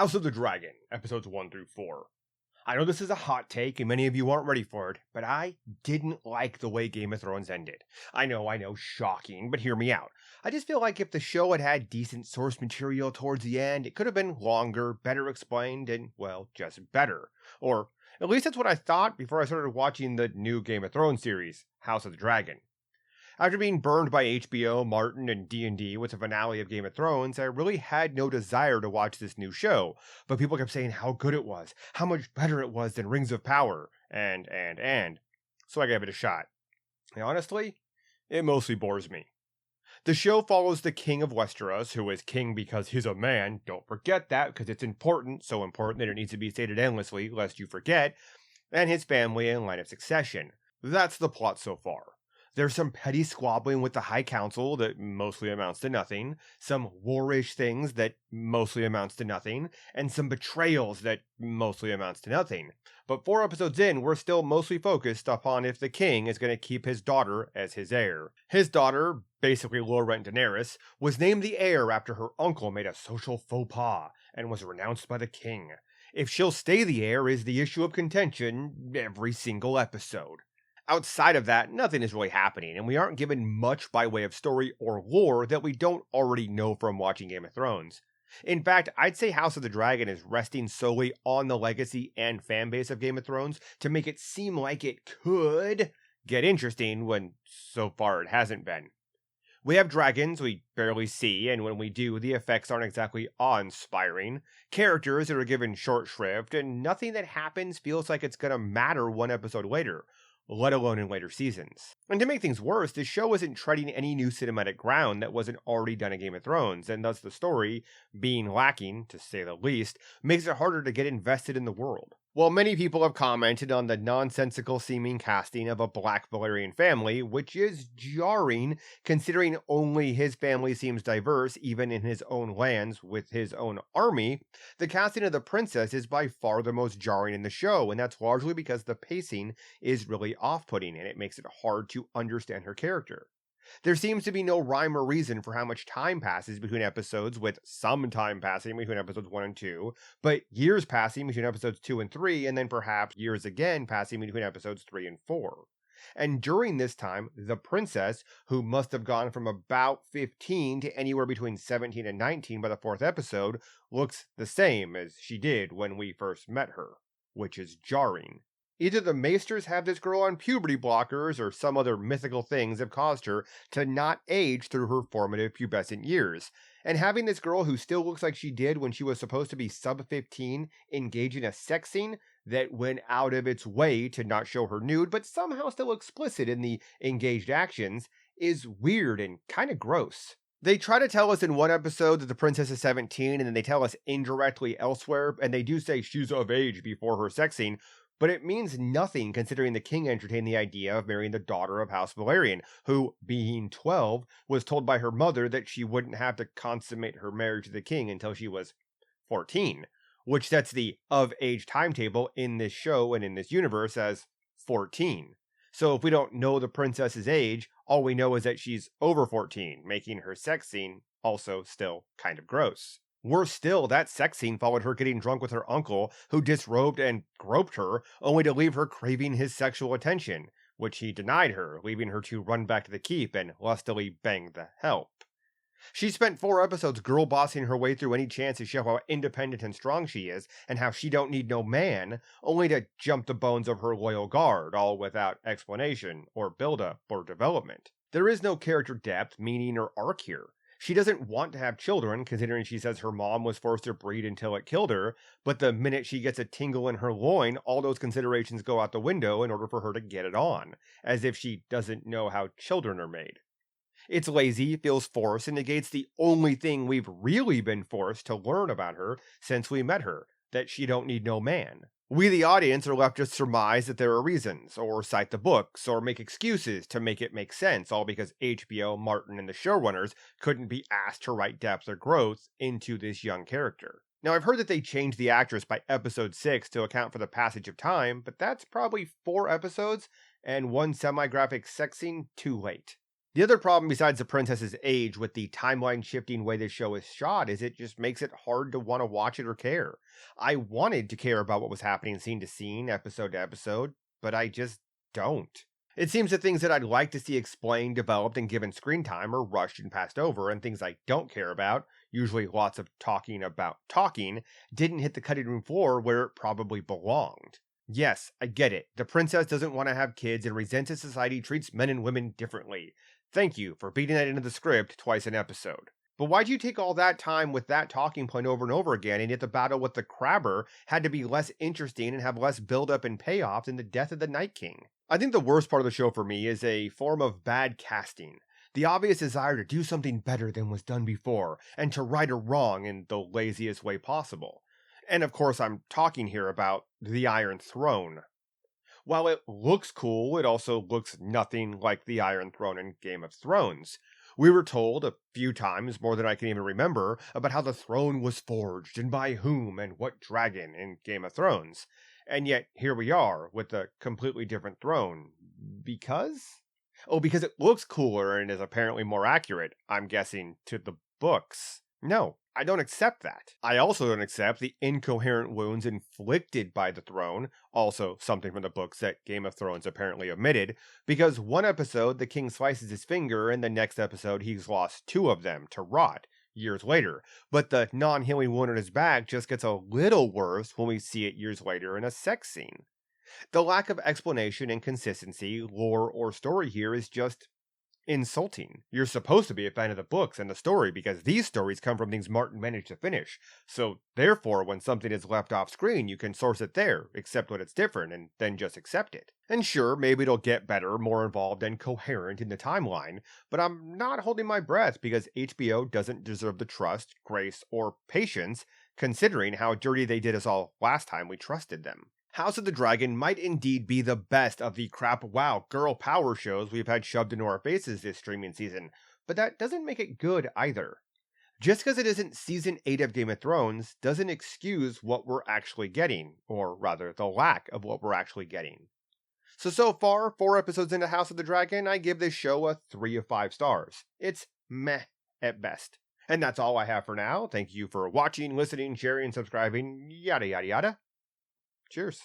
House of the Dragon, episodes 1 through 4. I know this is a hot take and many of you aren't ready for it, but I didn't like the way Game of Thrones ended. I know, shocking, but hear me out. I just feel like if the show had had decent source material towards the end, it could have been longer, better explained, and, well, just better. Or, at least that's what I thought before I started watching the new Game of Thrones series, House of the Dragon. After being burned by HBO, Martin, and D&D with the finale of Game of Thrones, I really had no desire to watch this new show, but people kept saying how good it was, how much better it was than Rings of Power, and. So I gave it a shot. And honestly, it mostly bores me. The show follows the King of Westeros, who is king because he's a man. Don't forget that, because it's important, so important that it needs to be stated endlessly, lest you forget, and his family and line of succession. That's the plot so far. There's some petty squabbling with the High Council that mostly amounts to nothing, some warish things that mostly amounts to nothing, and some betrayals that mostly amounts to nothing. But 4 episodes in, we're still mostly focused upon if the king is going to keep his daughter as his heir. His daughter, basically Laurent Daenerys, was named the heir after her uncle made a social faux pas and was renounced by the king. If she'll stay the heir is the issue of contention every single episode. Outside of that, nothing is really happening, and we aren't given much by way of story or lore that we don't already know from watching Game of Thrones. In fact, I'd say House of the Dragon is resting solely on the legacy and fanbase of Game of Thrones to make it seem like it could get interesting when so far it hasn't been. We have dragons we barely see, and when we do, the effects aren't exactly awe-inspiring. Characters that are given short shrift, and nothing that happens feels like it's gonna matter 1 episode later, let alone in later seasons. And to make things worse, the show isn't treading any new cinematic ground that wasn't already done in Game of Thrones, and thus the story, being lacking, to say the least, makes it harder to get invested in the world. While many people have commented on the nonsensical seeming casting of a Black Valyrian family, which is jarring considering only his family seems diverse even in his own lands with his own army, the casting of the princess is by far the most jarring in the show, and that's largely because the pacing is really off-putting and it makes it hard to understand her character. There seems to be no rhyme or reason for how much time passes between episodes, with some time passing between episodes 1 and 2, but years passing between episodes 2 and 3, and then perhaps years again passing between episodes 3 and 4. And during this time, the princess, who must have gone from about 15 to anywhere between 17 and 19 by the 4th episode, looks the same as she did when we first met her, which is jarring. Either the Maesters have this girl on puberty blockers, or some other mythical things have caused her to not age through her formative pubescent years. And having this girl who still looks like she did when she was supposed to be sub 15 engage in a sex scene that went out of its way to not show her nude, but somehow still explicit in the engaged actions, is weird and kind of gross. They try to tell us in 1 episode that the princess is 17, and then they tell us indirectly elsewhere, and they do say she's of age before her sex scene, but it means nothing considering the king entertained the idea of marrying the daughter of House Valyrian, who, being 12, was told by her mother that she wouldn't have to consummate her marriage to the king until she was 14, which sets the of age timetable in this show and in this universe as 14. So if we don't know the princess's age, all we know is that she's over 14, making her sex scene also still kind of gross. Worse still, that sex scene followed her getting drunk with her uncle, who disrobed and groped her, only to leave her craving his sexual attention, which he denied her, leaving her to run back to the keep and lustily bang the help. She spent 4 episodes girl bossing her way through any chance to show how independent and strong she is, and how she don't need no man, only to jump the bones of her loyal guard, all without explanation, or build-up, or development. There is no character depth, meaning, or arc here. She doesn't want to have children, considering she says her mom was forced to breed until it killed her, but the minute she gets a tingle in her loin, all those considerations go out the window in order for her to get it on, as if she doesn't know how children are made. It's lazy, feels forced, and negates the only thing we've really been forced to learn about her since we met her, that she don't need no man. We, the audience, are left to surmise that there are reasons, or cite the books, or make excuses to make it make sense, all because HBO, Martin, and the showrunners couldn't be asked to write depth or growth into this young character. Now, I've heard that they changed the actress by episode 6 to account for the passage of time, but that's probably 4 episodes and one semi-graphic sex scene too late. The other problem, besides the princess's age, with the timeline shifting way the show is shot, is it just makes it hard to want to watch it or care. I wanted to care about what was happening scene to scene, episode to episode, but I just don't. It seems that things that I'd like to see explained, developed, and given screen time are rushed and passed over, and things I don't care about, usually lots of talking about talking, didn't hit the cutting room floor where it probably belonged. Yes, I get it. The princess doesn't want to have kids and resents a society treats men and women differently. Thank you for beating that into the script twice an episode. But why'd you take all that time with that talking point over and over again, and yet the battle with the Crabber had to be less interesting and have less build-up and payoff than the death of the Night King? I think the worst part of the show for me is a form of bad casting. The obvious desire to do something better than was done before, and to right a wrong in the laziest way possible. And of course, I'm talking here about the Iron Throne. While it looks cool, it also looks nothing like the Iron Throne in Game of Thrones. We were told a few times, more than I can even remember, about how the throne was forged and by whom and what dragon in Game of Thrones. And yet, here we are with a completely different throne. Because? Oh, because it looks cooler and is apparently more accurate, I'm guessing, to the books. No, I don't accept that. I also don't accept the incoherent wounds inflicted by the throne, also something from the books that Game of Thrones apparently omitted, because one episode the king slices his finger, and the next episode he's lost two of them to rot years later. But the non healing wound on his back just gets a little worse when we see it years later in a sex scene. The lack of explanation and consistency, lore, or story here is just insulting. You're supposed to be a fan of the books and the story because these stories come from things Martin managed to finish. So, therefore, when something is left off screen, you can source it there, accept when it's different, and then just accept it. And sure, maybe it'll get better, more involved, and coherent in the timeline, but I'm not holding my breath because HBO doesn't deserve the trust, grace, or patience, considering how dirty they did us all last time we trusted them. House of the Dragon might indeed be the best of the crap wow girl power shows we've had shoved into our faces this streaming season, but that doesn't make it good either. Just because it isn't season 8 of Game of Thrones doesn't excuse what we're actually getting, or rather, the lack of what we're actually getting. So far, 4 episodes into House of the Dragon, I give this show a 3 of 5 stars. It's meh at best. And that's all I have for now. Thank you for watching, listening, sharing, subscribing, yada yada yada. Cheers.